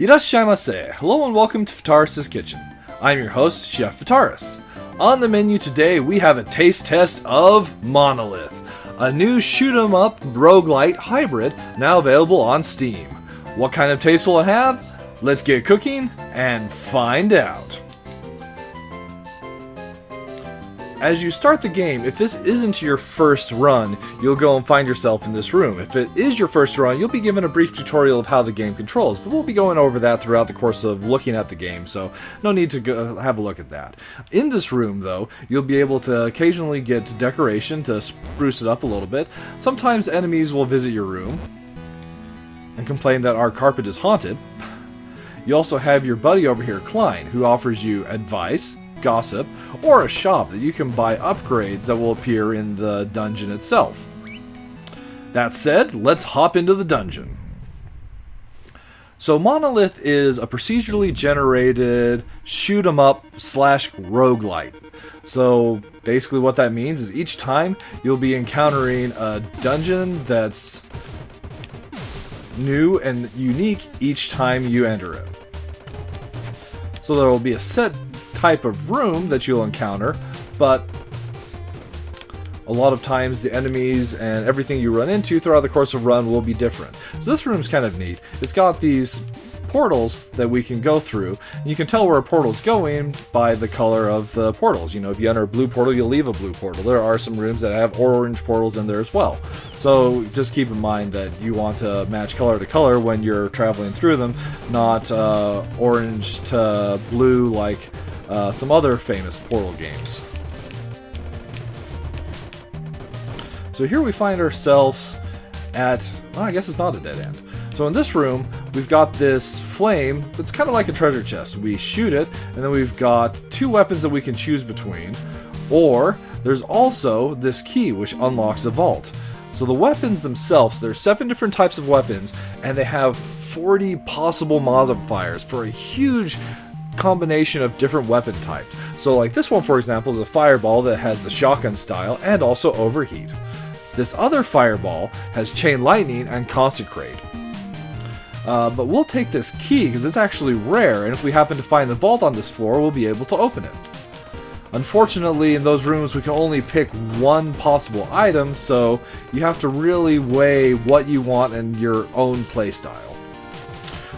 Irashaimase. Hello and welcome to Fitaurus' Kitchen. I'm your host, Chef Fitaurus. On the menu today, we have a taste test of Monolith, a new shoot-'em-up roguelite hybrid now available on Steam. What kind of taste will it have? Let's get cooking and find out. As you start the game, if this isn't your first run, you'll go and find yourself in this room. If it is your first run, you'll be given a brief tutorial of how the game controls, but we'll be going over that throughout the course of looking at the game, so no need to go have a look at that. In this room, though, you'll be able to occasionally get decoration to spruce it up a little bit. Sometimes enemies will visit your room and complain that our carpet is haunted. You also have your buddy over here, Klein, who offers you advice, gossip, or a shop that you can buy upgrades that will appear in the dungeon itself. That said, let's hop into the dungeon. So Monolith is a procedurally generated shoot-'em-up / roguelite. So basically what that means is each time you'll be encountering a dungeon that's new and unique each time you enter it. So there will be a set type of room that you'll encounter, but a lot of times the enemies and everything you run into throughout the course of run will be different. So this room's kind of neat. It's got these portals that we can go through, and you can tell where a portal's going by the color of the portals. You know, if you enter a blue portal, you'll leave a blue portal. There are some rooms that have orange portals in there as well. So just keep in mind that you want to match color to color when you're traveling through them, not orange to blue like some other famous portal games. So here we find ourselves at, well, I guess it's not a dead end. So in this room, we've got this flame. It's kind of like a treasure chest. We shoot it, and then we've got two weapons that we can choose between. Or there's also this key, which unlocks a vault. So the weapons themselves, there's 7 different types of weapons, and they have 40 possible modifiers for a huge combination of different weapon types. So like this one, for example, is a fireball that has the shotgun style and also overheat. This other fireball has chain lightning and consecrate. But we'll take this key because it's actually rare, and if we happen to find the vault on this floor, we'll be able to open it. Unfortunately, in those rooms we can only pick one possible item, so you have to really weigh what you want in your own playstyle.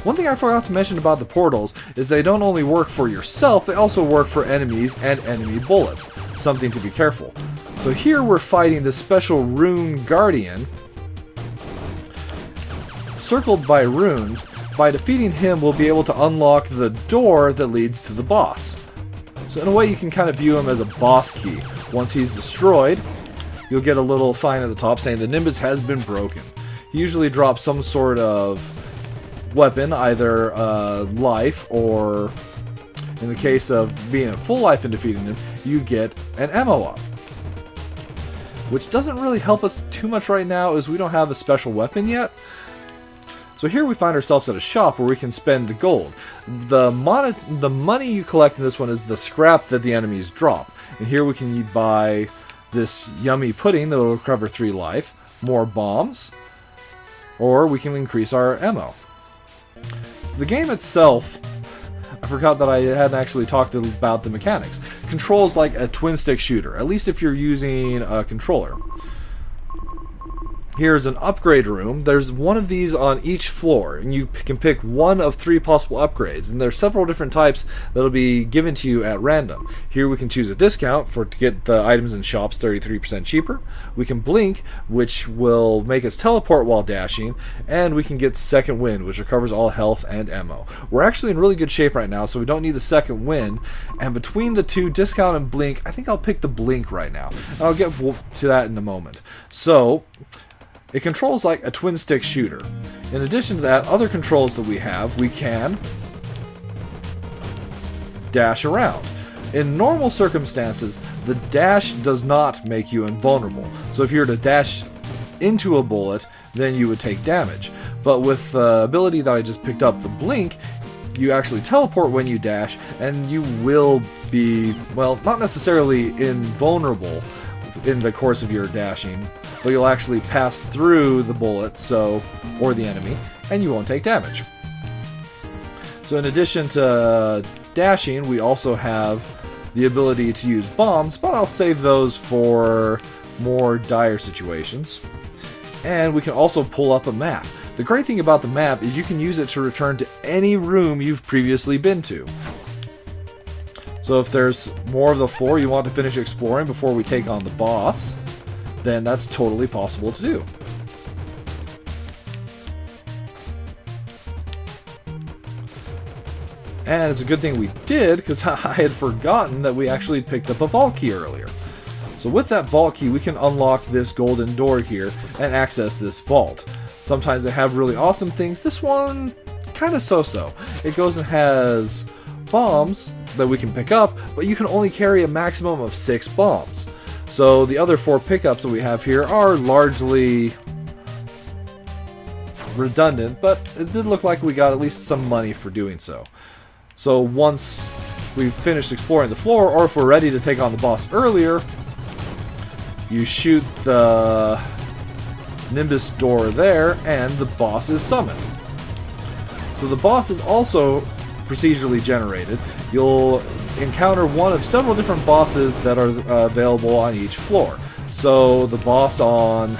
One thing I forgot to mention about the portals is they don't only work for yourself, they also work for enemies and enemy bullets. Something to be careful. So here we're fighting this special rune guardian, circled by runes. By defeating him, we'll be able to unlock the door that leads to the boss. So in a way, you can kind of view him as a boss key. Once he's destroyed, you'll get a little sign at the top saying the Nimbus has been broken. He usually drops some sort of weapon, either life, or in the case of being at full life and defeating him, you get an ammo up. Which doesn't really help us too much right now, as we don't have a special weapon yet. So here we find ourselves at a shop where we can spend the gold. The money you collect in this one is the scrap that the enemies drop. And here we can buy this yummy pudding that will recover 3 life, more bombs, or we can increase our ammo. So the game itself, I forgot that I hadn't actually talked about the mechanics. Controls like a twin-stick shooter, at least if you're using a controller. Here's an upgrade room. There's one of these on each floor, and you can pick one of 3 possible upgrades, and there's several different types that'll be given to you at random. Here we can choose a discount to get the items in shops 33% cheaper. We can blink, which will make us teleport while dashing, and we can get second wind, which recovers all health and ammo. We're actually in really good shape right now, so we don't need the second wind, and between the two, discount and blink, I think I'll pick the blink right now. And I'll get to that in a moment. So it controls like a twin-stick shooter. In addition to that, other controls that we have, we can dash around. In normal circumstances, the dash does not make you invulnerable. So if you were to dash into a bullet, then you would take damage. But with the ability that I just picked up, the blink, you actually teleport when you dash, and you will be, well, not necessarily invulnerable in the course of your dashing, but you'll actually pass through the bullet, or the enemy, and you won't take damage. So in addition to dashing, we also have the ability to use bombs, but I'll save those for more dire situations. And we can also pull up a map. The great thing about the map is you can use it to return to any room you've previously been to. So if there's more of the floor you want to finish exploring before we take on the boss, then that's totally possible to do. And it's a good thing we did, because I had forgotten that we actually picked up a vault key earlier. So with that vault key, we can unlock this golden door here and access this vault. Sometimes they have really awesome things. This one, kind of so-so. It goes and has bombs that we can pick up, but you can only carry a maximum of 6 bombs. So the other 4 pickups that we have here are largely redundant, but it did look like we got at least some money for doing so. So once we've finished exploring the floor, or if we're ready to take on the boss earlier, you shoot the Nimbus door there, and the boss is summoned. So the boss is also procedurally generated. You'll encounter one of several different bosses that are available on each floor. So the boss on...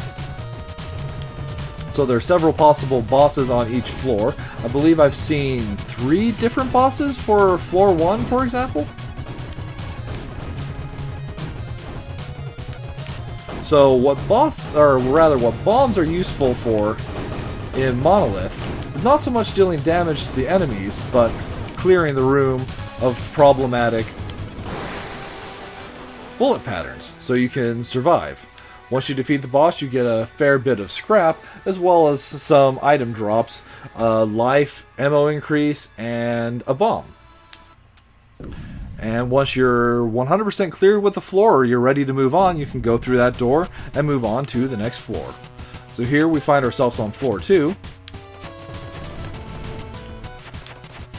So there are several possible bosses on each floor. I believe I've seen 3 different bosses for floor 1, for example. So what bombs are useful for in Monolith is not so much dealing damage to the enemies, but clearing the room of problematic bullet patterns so you can survive. Once you defeat the boss, you get a fair bit of scrap, as well as some item drops, life, ammo increase, and a bomb. And once you're 100% clear with the floor, or you're ready to move on, you can go through that door and move on to the next floor. So here we find ourselves on floor 2.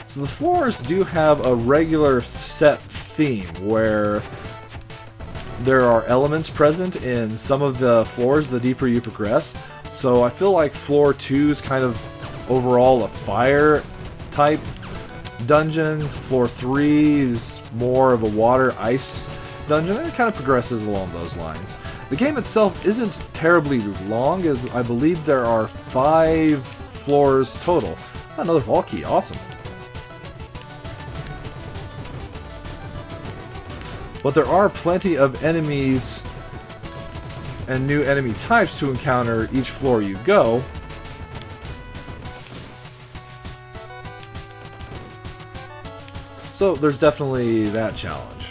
So the floors do have a regular set theme, where there are elements present in some of the floors the deeper you progress. So I feel like floor 2 is kind of overall a fire type dungeon. Floor 3 is more of a water ice dungeon, and it kind of progresses along those lines. The game itself isn't terribly long, as I believe there are 5 floors total. Another vault key, awesome. But there are plenty of enemies and new enemy types to encounter each floor you go. So there's definitely that challenge.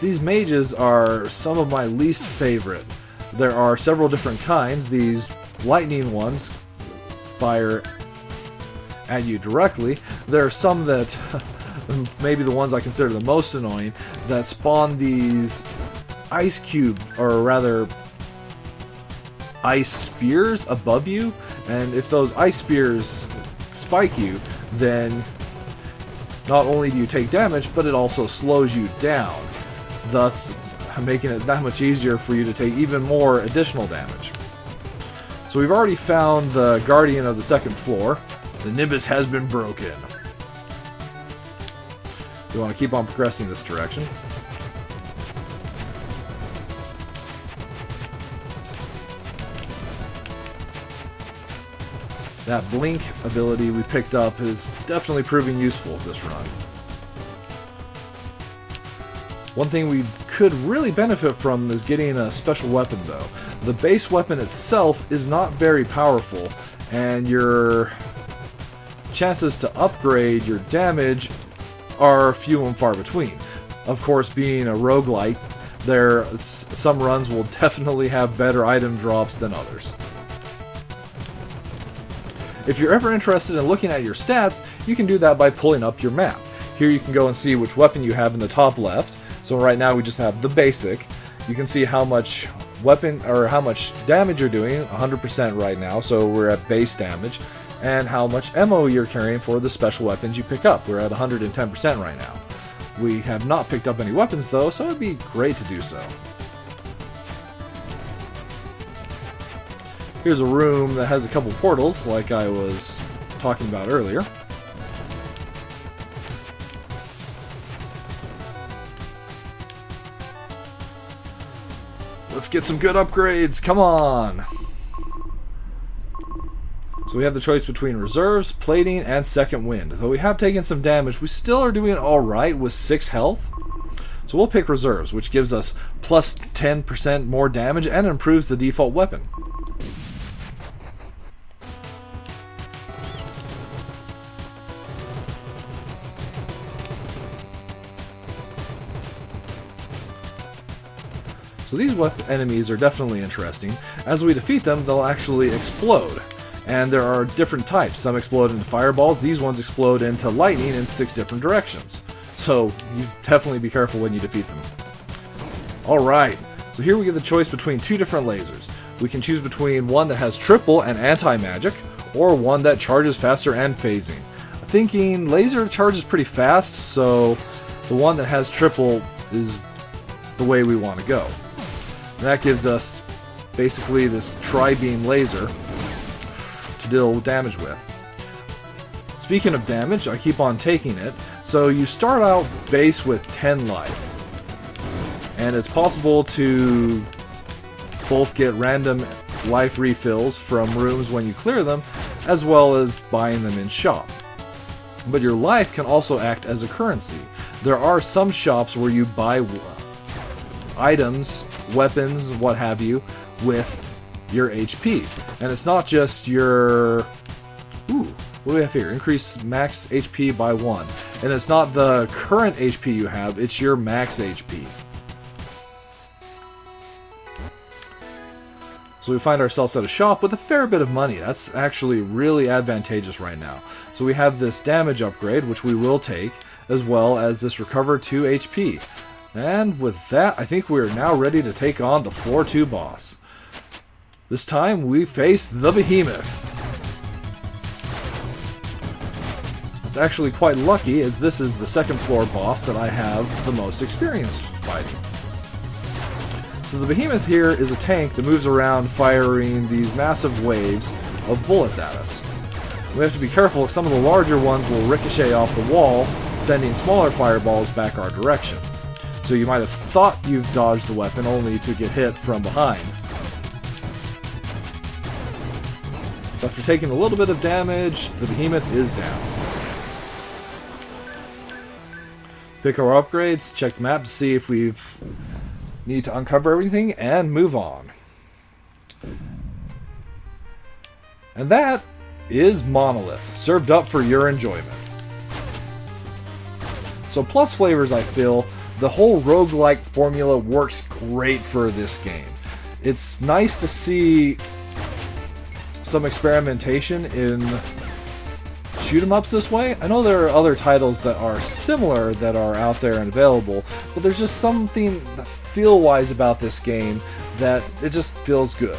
These mages are some of my least favorite. There are several different kinds. These lightning ones fire at you directly. There are some that, maybe the ones I consider the most annoying, that spawn these ice cube, or rather ice spears above you, and if those ice spears spike you, then not only do you take damage, but it also slows you down, thus making it that much easier for you to take even more additional damage. So we've already found the guardian of the second floor. The Nimbus has been broken. We want to keep on progressing this direction. That blink ability we picked up is definitely proving useful this run. One thing we could really benefit from is getting a special weapon, though. The base weapon itself is not very powerful, and your chances to upgrade your damage are few and far between. Of course, being a roguelite, some runs will definitely have better item drops than others. If you're ever interested in looking at your stats, you can do that by pulling up your map. Here you can go and see which weapon you have in the top left. So right now we just have the basic. You can see how much weapon, or how much damage you're doing, 100% right now, so we're at base damage, and how much ammo you're carrying for the special weapons you pick up. We're at 110% right now. We have not picked up any weapons though, so it'd be great to do so. Here's a room that has a couple portals, like I was talking about earlier. Let's get some good upgrades, come on! So we have the choice between reserves, plating, and second wind. Though we have taken some damage, we still are doing alright with 6 health. So we'll pick reserves, which gives us plus 10% more damage and improves the default weapon. So these enemies are definitely interesting. As we defeat them, they'll actually explode. And there are different types. Some explode into fireballs, these ones explode into lightning in 6 different directions. So you definitely be careful when you defeat them. Alright, so here we get the choice between 2 different lasers. We can choose between one that has triple and anti-magic, or one that charges faster and phasing. I'm thinking laser charges pretty fast, so the one that has triple is the way we want to go. And that gives us basically this tri-beam laser to deal damage with. Speaking of damage, I keep on taking it. So you start out base with 10 life. And it's possible to both get random life refills from rooms when you clear them, as well as buying them in shop. But your life can also act as a currency. There are some shops where you buy items, weapons, what have you, with your HP. And it's not just your... Ooh, what do we have here? Increase max HP by 1. And it's not the current HP you have, it's your max HP. So we find ourselves at a shop with a fair bit of money. That's actually really advantageous right now. So we have this damage upgrade, which we will take, as well as this recover 2 HP. And with that, I think we're now ready to take on the floor 2 boss. This time we face the Behemoth. It's actually quite lucky, as this is the second floor boss that I have the most experience fighting. So the Behemoth here is a tank that moves around firing these massive waves of bullets at us. We have to be careful, some of the larger ones will ricochet off the wall, sending smaller fireballs back our direction. So you might have thought you've dodged the weapon only to get hit from behind. So after taking a little bit of damage, the Behemoth is down. Pick our upgrades, check the map to see if we need to uncover everything, and move on. And that is Monolith, served up for your enjoyment. So plus flavors, I feel, the whole roguelike formula works great for this game. It's nice to see some experimentation in shoot-em-ups this way. I know there are other titles that are similar that are out there and available, but there's just something feel-wise about this game that it just feels good.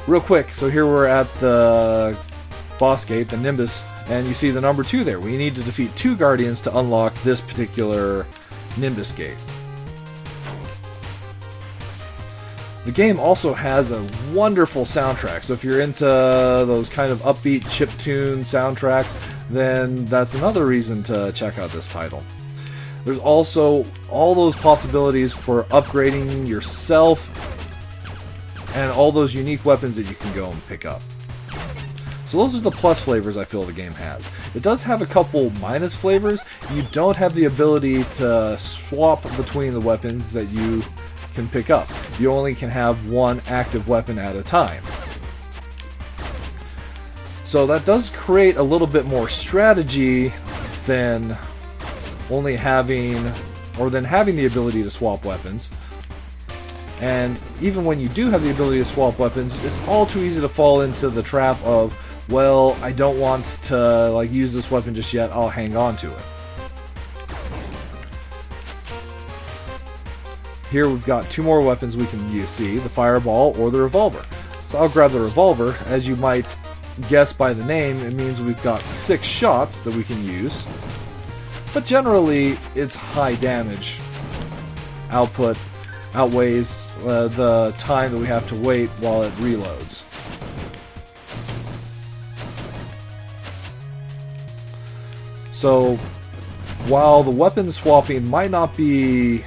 Real quick, so here we're at the boss gate, the Nimbus, and you see the number 2 there. We need to defeat 2 Guardians to unlock this particular Nimbus gate. The game also has a wonderful soundtrack, so if you're into those kind of upbeat chiptune soundtracks, then that's another reason to check out this title. There's also all those possibilities for upgrading yourself and all those unique weapons that you can go and pick up. So those are the plus flavors I feel the game has. It does have a couple minus flavors. You don't have the ability to swap between the weapons that you can pick up. You only can have one active weapon at a time. So that does create a little bit more strategy than only having the ability to swap weapons. And even when you do have the ability to swap weapons, it's all too easy to fall into the trap of, well, I don't want to use this weapon just yet, I'll hang on to it. Here we've got 2 more weapons we can use, see, the fireball or the revolver. So I'll grab the revolver. As you might guess by the name, it means we've got 6 shots that we can use. But generally, its high damage output outweighs the time that we have to wait while it reloads. So while the weapon swapping might not be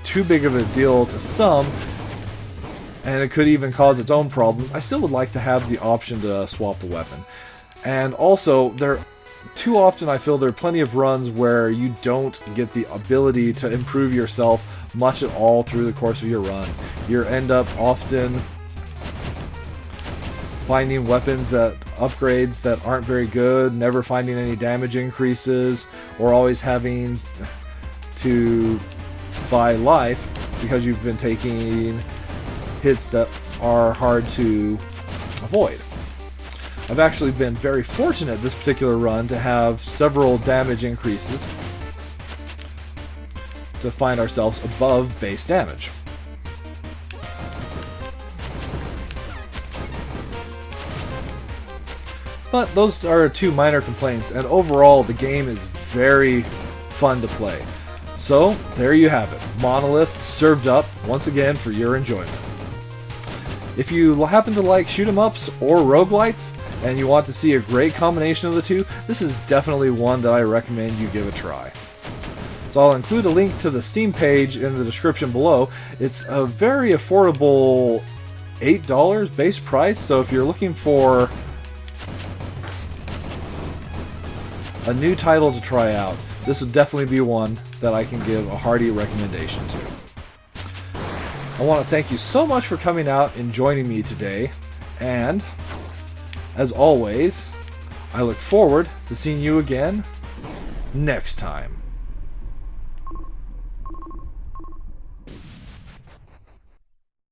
too big of a deal to some, and it could even cause its own problems, I still would like to have the option to swap the weapon. And also, too often I feel there are plenty of runs where you don't get the ability to improve yourself much at all through the course of your run. You end up often finding upgrades that aren't very good, never finding any damage increases, or always having to buy life because you've been taking hits that are hard to avoid. I've actually been very fortunate this particular run to have several damage increases to find ourselves above base damage. But those are two minor complaints, and overall the game is very fun to play. So there you have it, Monolith served up once again for your enjoyment. If you happen to like shoot 'em ups or roguelites, and you want to see a great combination of the two, this is definitely one that I recommend you give a try. So I'll include a link to the Steam page in the description below. It's a very affordable $8 base price, so if you're looking for a new title to try out, this would definitely be one that I can give a hearty recommendation to. I want to thank you so much for coming out and joining me today, and as always, I look forward to seeing you again next time.